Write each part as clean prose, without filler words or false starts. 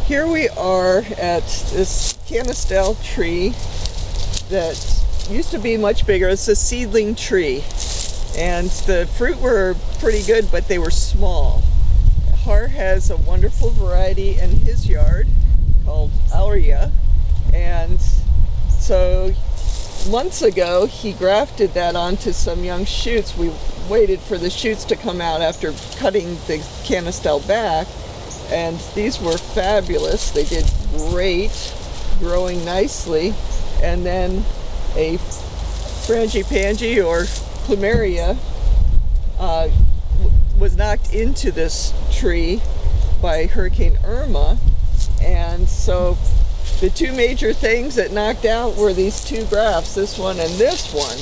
Here we are at this canistel tree that used to be much bigger. It's a seedling tree, and the fruit were pretty good, but they were small. Har has a wonderful variety in his yard called Aurea, and so months ago he grafted that onto some young shoots. We waited for the shoots to come out after cutting the canistel back, and these were fabulous. They did great, growing nicely. And then a frangipani or plumeria was knocked into this tree by Hurricane Irma, and so the two major things that knocked out were these two grafts, this one and this one,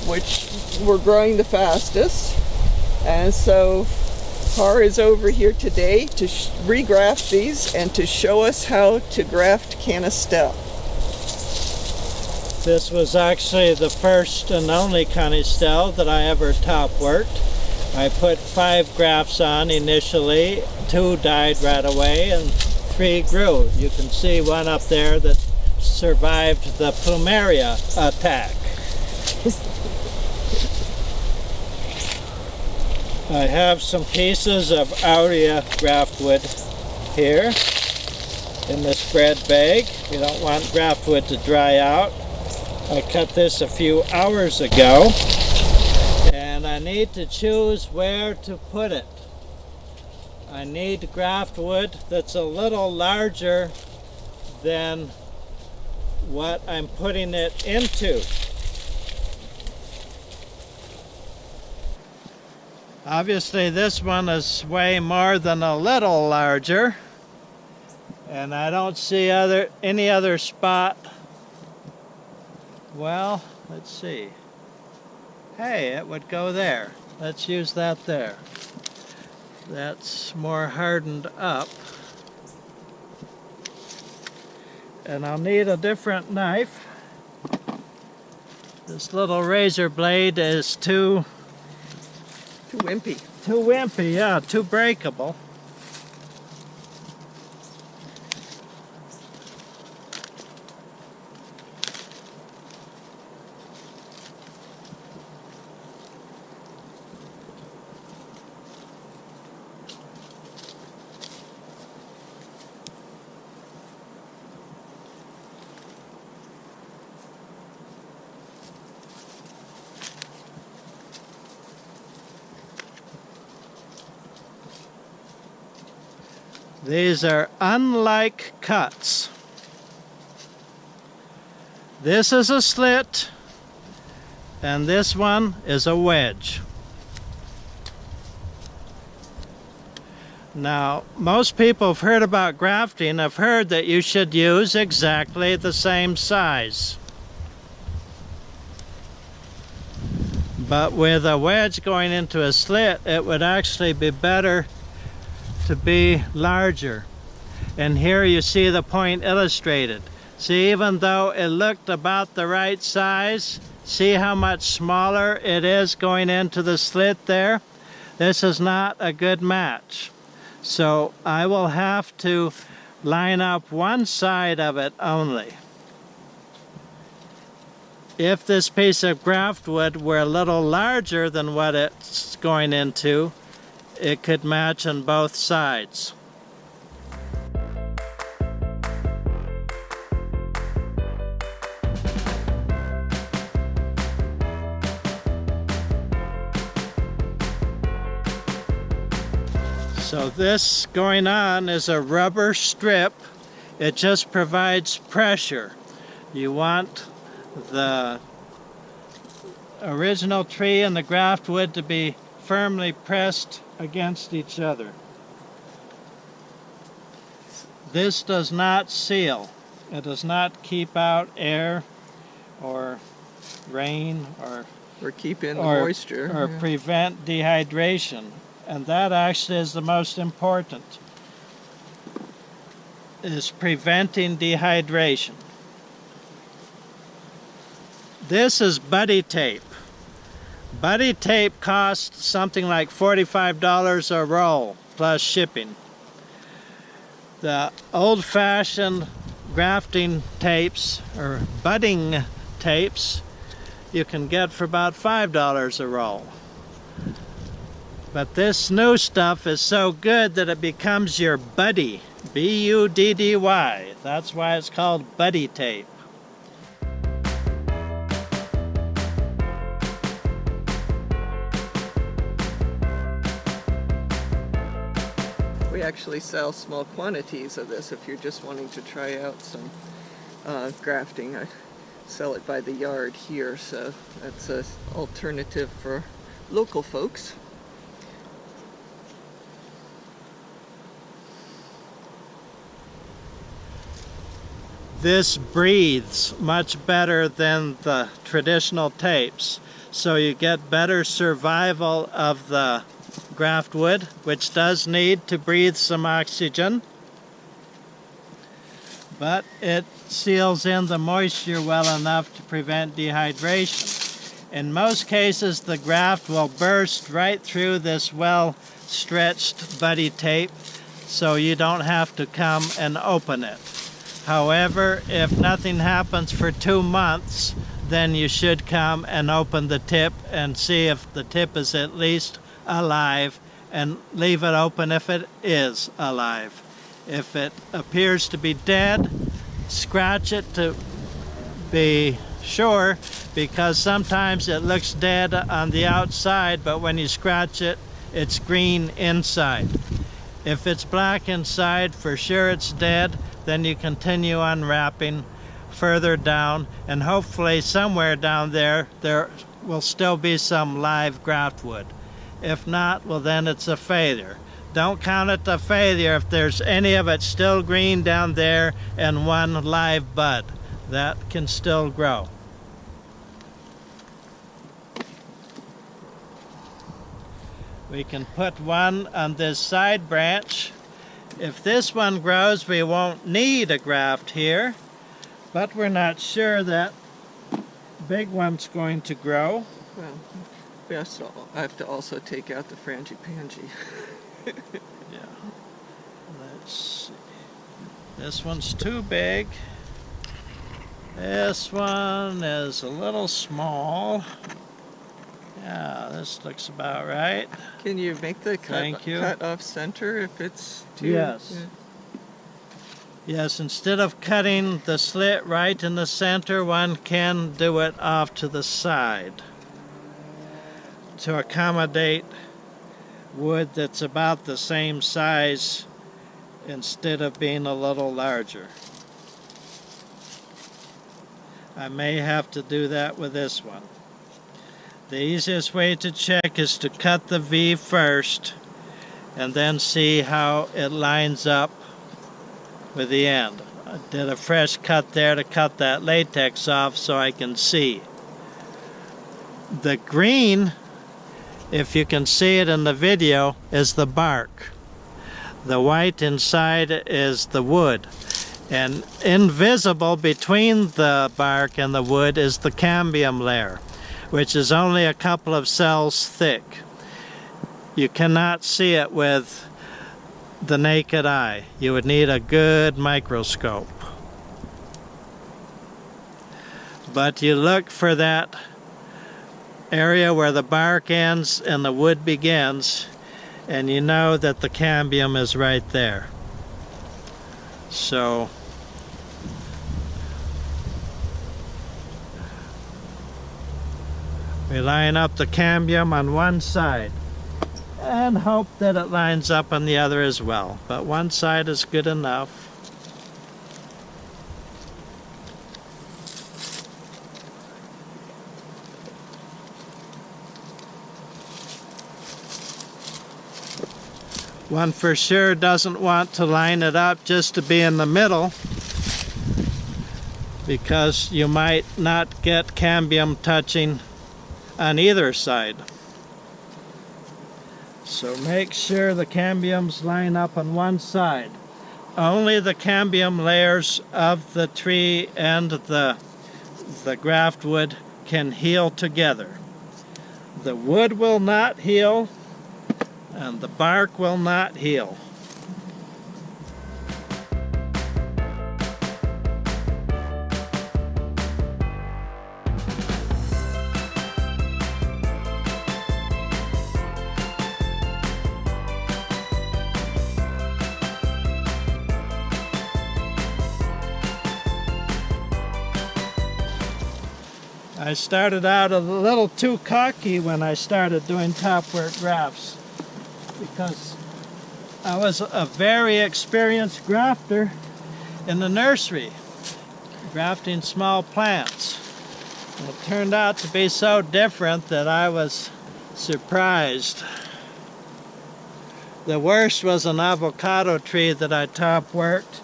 which were growing the fastest. And so Har is over here today to regraft these and to show us how to graft canistel. This was actually the first and only canistel that I ever top worked. I put 5 grafts on initially, 2 died right away, and 3 grew. You can see one up there that survived the plumeria attack. I have some pieces of Aurea graftwood here in this spread bag. We don't want graftwood to dry out. I cut this a few hours ago, and I need to choose where to put it. I need graftwood that's a little larger than what I'm putting it into. Obviously this one is way more than a little larger, and I don't see any other spot. Well, let's see. Hey, it would go there. Let's use that there. That's more hardened up. And I'll need a different knife. This little razor blade is too wimpy. Too wimpy, yeah, too breakable. These are unlike cuts. This is a slit, and this one is a wedge. Now, most people have heard about grafting. Have heard that you should use exactly the same size. But with a wedge going into a slit, it would actually be better to be larger. And here you see the point illustrated. See, even though it looked about the right size, see how much smaller it is going into the slit there? This is not a good match. So I will have to line up one side of it only. If this piece of graftwood were a little larger than what it's going into, it could match on both sides. So this going on is a rubber strip. It just provides pressure. You want the original tree and the graftwood to be firmly pressed against each other. This does not seal. It does not keep out air or rain or keep in the moisture. Or prevent dehydration. And that actually is the most important, is preventing dehydration. This is buddy tape. Buddy tape costs something like $45 a roll plus shipping. The old-fashioned grafting tapes or budding tapes you can get for about $5 a roll. But this new stuff is so good that it becomes your buddy. B-U-D-D-Y. That's why it's called buddy tape. We actually sell small quantities of this if you're just wanting to try out some grafting. I sell it by the yard here, so that's an alternative for local folks. This breathes much better than the traditional tapes, so you get better survival of the graft wood, which does need to breathe some oxygen, but it seals in the moisture well enough to prevent dehydration. In most cases, the graft will burst right through this well-stretched buddy tape, so you don't have to come and open it. However, if nothing happens for 2 months, then you should come and open the tip and see if the tip is at least alive, and leave it open if it is alive. If it appears to be dead, scratch it to be sure, because sometimes it looks dead on the outside, but when you scratch it, it's green inside. If it's black inside, for sure it's dead. Then you continue unwrapping further down, and hopefully somewhere down there will still be some live graft wood. If not, well, then it's a failure. Don't count it a failure if there's any of it still green down there and one live bud. That can still grow. We can put one on this side branch. If this one grows, we won't need a graft here, but we're not sure that big one's going to grow. Well, I have to also take out the frangipani. Yeah. Let's see. This one's too big. This one is a little small. Yeah, this looks about right. Can you make the cut off center if it's too... Yes. Yeah. Yes, instead of cutting the slit right in the center, one can do it off to the side to accommodate wood that's about the same size instead of being a little larger. I may have to do that with this one. The easiest way to check is to cut the V first and then see how it lines up with the end. I did a fresh cut there to cut that latex off so I can see. The green, if you can see it in the video, is the bark. The white inside is the wood. And invisible between the bark and the wood is the cambium layer, which is only a couple of cells thick. You cannot see it with the naked eye. You would need a good microscope. But you look for that area where the bark ends and the wood begins, and you know that the cambium is right there. So we line up the cambium on one side and hope that it lines up on the other as well. But one side is good enough. One for sure doesn't want to line it up just to be in the middle, because you might not get cambium touching on either side. So make sure the cambiums line up on one side. Only the cambium layers of the tree and the graft wood can heal together. The wood will not heal, and the bark will not heal. I started out a little too cocky when I started doing top work grafts because I was a very experienced grafter in the nursery, grafting small plants. And it turned out to be so different that I was surprised. The worst was an avocado tree that I top worked,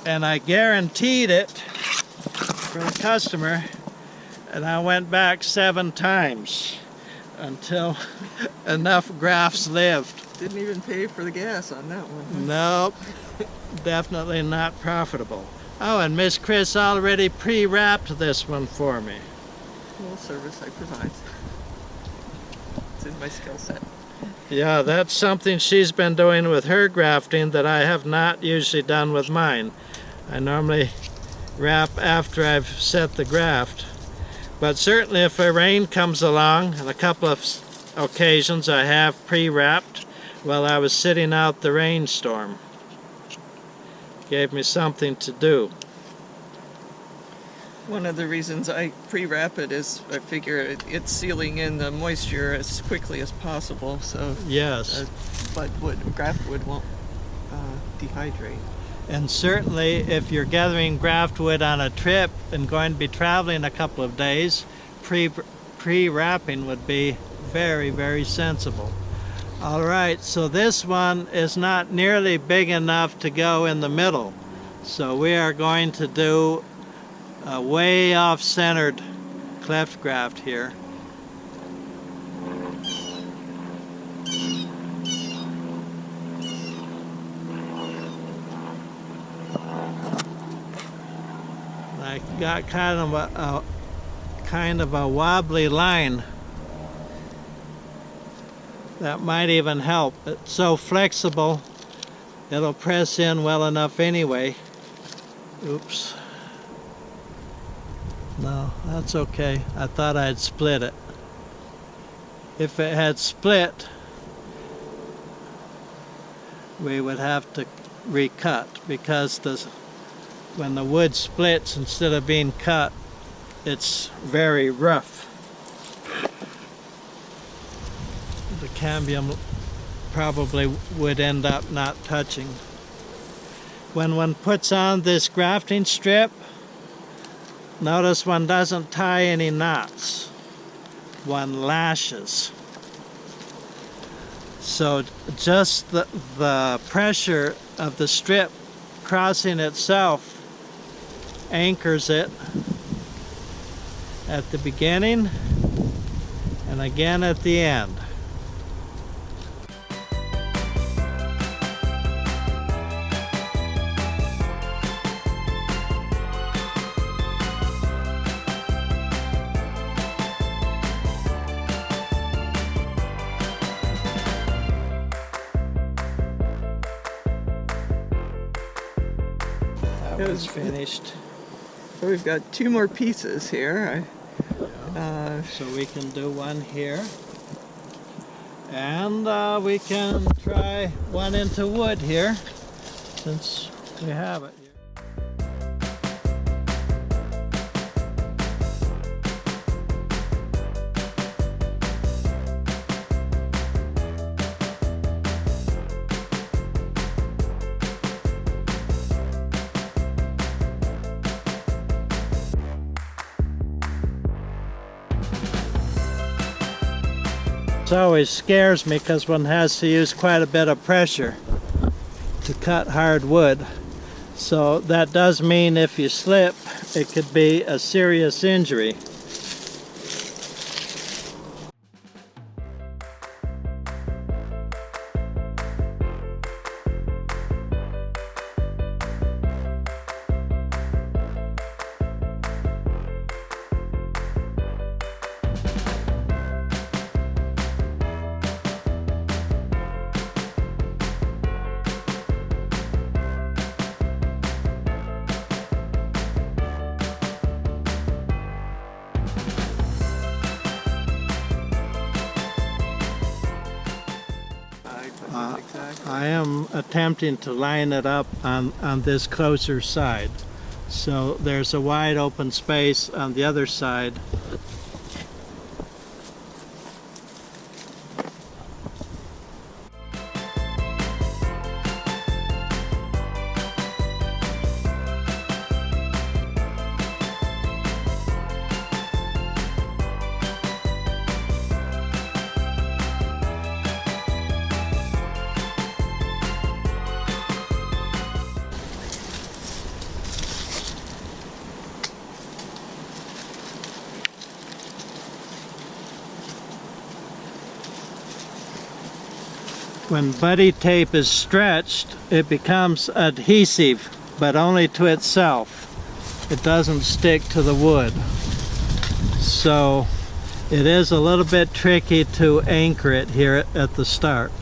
and I guaranteed it for the customer, and I went back 7 times until enough grafts lived. Didn't even pay for the gas on that one. Nope, definitely not profitable. Oh, and Miss Chris already pre-wrapped this one for me. Little service I provide. It's in my skill set. Yeah, that's something she's been doing with her grafting that I have not usually done with mine. I normally wrap after I've set the graft. But certainly if a rain comes along, on a couple of occasions I have pre-wrapped while I was sitting out the rainstorm. Gave me something to do. One of the reasons I pre-wrap it is I figure it's sealing in the moisture as quickly as possible, so yes, graft wood won't dehydrate. And certainly if you're gathering graft wood on a trip and going to be traveling a couple of days, pre-wrapping would be very, very sensible. All right, so this one is not nearly big enough to go in the middle. So we are going to do a way off-centered cleft graft here. I got kind of a wobbly line. That might even help. It's so flexible, it'll press in well enough anyway. Oops. No, that's okay. I thought I'd split it. If it had split, we would have to recut because when the wood splits instead of being cut, it's very rough. The cambium probably would end up not touching. When one puts on this grafting strip, notice one doesn't tie any knots. One lashes. So just the pressure of the strip crossing itself anchors it at the beginning and again at the end. That was finished. So we've got 2 more pieces here. So we can do one here. And we can try one into wood here, since we have it here. It always scares me because one has to use quite a bit of pressure to cut hard wood. So that does mean if you slip, it could be a serious injury. I am attempting to line it up on this closer side. So there's a wide open space on the other side. When buddy tape is stretched, it becomes adhesive, but only to itself. It doesn't stick to the wood. So it is a little bit tricky to anchor it here at the start.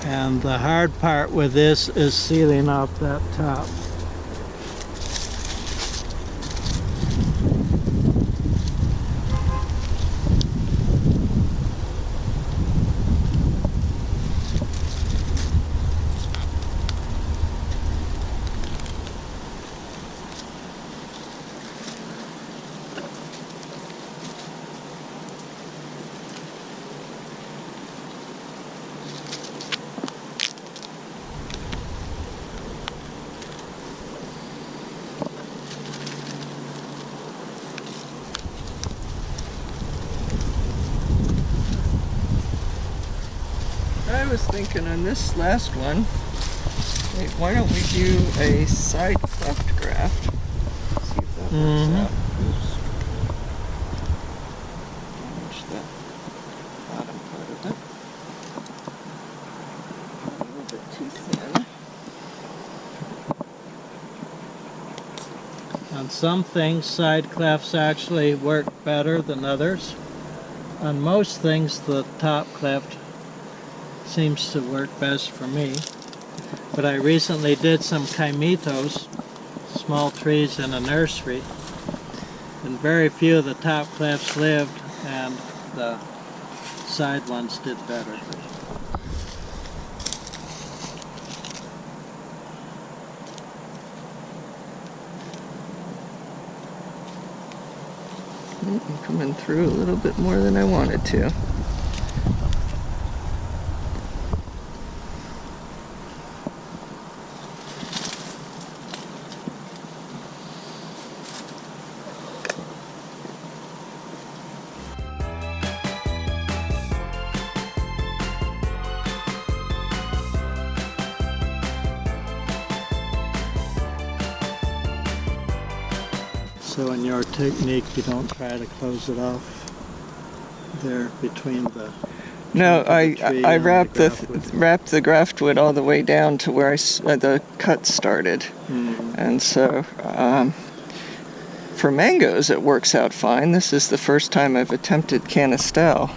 And the hard part with this is sealing off that top. I was thinking on this last one, wait, why don't we do a side cleft graft? See if that works out. Oops. Damage that bottom part of it. A little bit too thin. On some things, side clefts actually work better than others. On most things, the top cleft seems to work best for me. But I recently did some caimitos, small trees in a nursery, and very few of the top clefts lived, and the side ones did better. I'm coming through a little bit more than I wanted to. So in your technique, you don't try to close it off there between the No, I wrap wrapped the graft wood all the way down to where the cut started, and so for mangoes it works out fine. This is the first time I've attempted Canistel.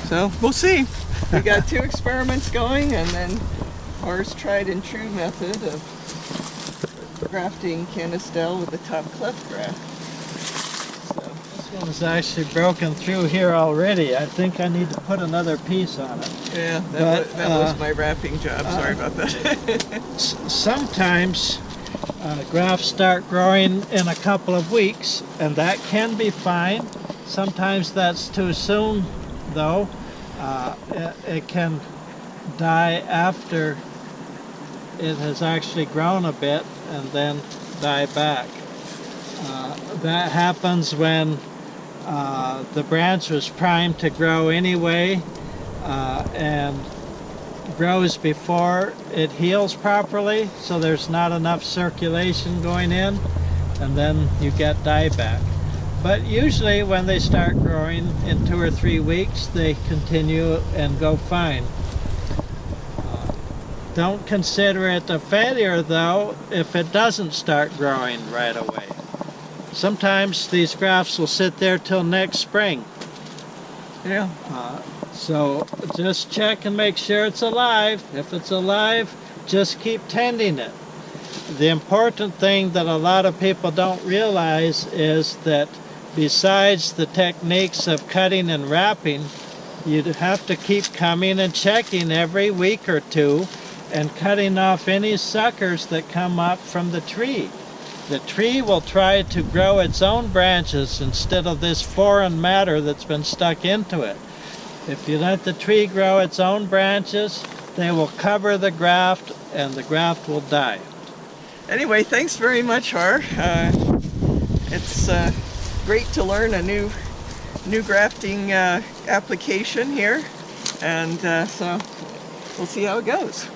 So we'll see. We got 2 experiments going, and then ours tried and true method of grafting Canistel with the top cleft graft. So This one's actually broken through here already. I think I need to put another piece on it. yeah, that was my wrapping job. Sorry about that. Sometimes grafts start growing in a couple of weeks, and that can be fine. Sometimes that's too soon, though. It can die after it has actually grown a bit and then die back. That happens when the branch was primed to grow anyway and grows before it heals properly, so there's not enough circulation going in, and then you get dieback. But usually when they start growing in 2 or 3 weeks, they continue and go fine. Don't consider it a failure, though, if it doesn't start growing right away. Sometimes these grafts will sit there till next spring. Yeah. So just check and make sure it's alive. If it's alive, just keep tending it. The important thing that a lot of people don't realize is that besides the techniques of cutting and wrapping, you have to keep coming and checking every week or two and cutting off any suckers that come up from the tree. The tree will try to grow its own branches instead of this foreign matter that's been stuck into it. If you let the tree grow its own branches, they will cover the graft and the graft will die. Anyway, thanks very much, Har. It's great to learn a new grafting application here, and so we'll see how it goes.